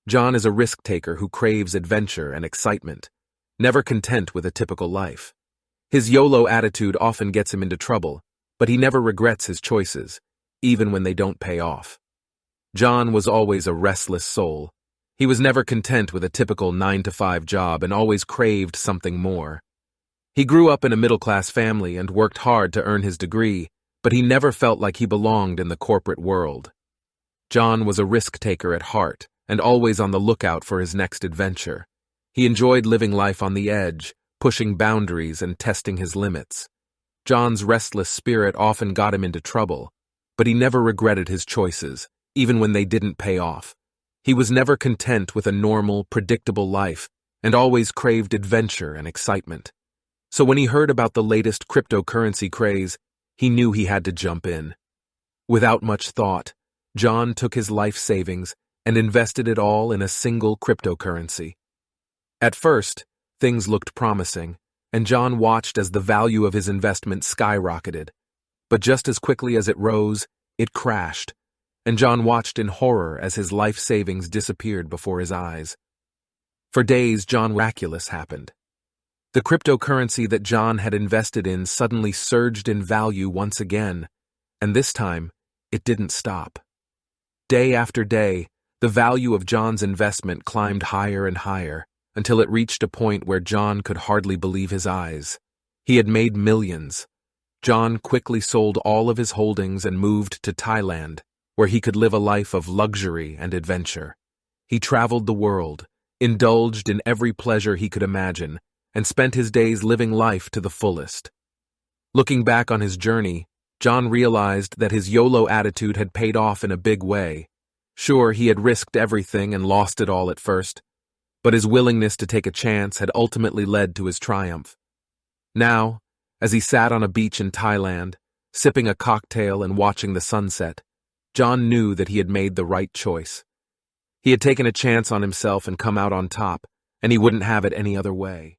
John is a risk-taker who craves adventure and excitement, never content with a typical life. His YOLO attitude often gets him into trouble, but he never regrets his choices, even when they don't pay off. John was always a restless soul. He was never content with a typical 9-to-5 job and always craved something more. He grew up in a middle-class family and worked hard to earn his degree, but he never felt like he belonged in the corporate world. John was a risk-taker at heart and always on the lookout for his next adventure. He enjoyed living life on the edge, pushing boundaries and testing his limits. John's restless spirit often got him into trouble, but he never regretted his choices, even when they didn't pay off. He was never content with a normal, predictable life and always craved adventure and excitement. So when he heard about the latest cryptocurrency craze, he knew he had to jump in. Without much thought, John took his life savings and invested it all in a single cryptocurrency. At first, things looked promising, and John watched as the value of his investment skyrocketed. But just as quickly as it rose, it crashed, and John watched in horror as his life savings disappeared before his eyes. For days, miraculous happened. The cryptocurrency that John had invested in suddenly surged in value once again, and this time, it didn't stop. Day after day, the value of John's investment climbed higher and higher, until it reached a point where John could hardly believe his eyes. He had made millions. John quickly sold all of his holdings and moved to Thailand, where he could live a life of luxury and adventure. He traveled the world, indulged in every pleasure he could imagine, and spent his days living life to the fullest. Looking back on his journey, John realized that his YOLO attitude had paid off in a big way. Sure, he had risked everything and lost it all at first, but his willingness to take a chance had ultimately led to his triumph. Now, as he sat on a beach in Thailand, sipping a cocktail and watching the sunset, John knew that he had made the right choice. He had taken a chance on himself and come out on top, and he wouldn't have it any other way.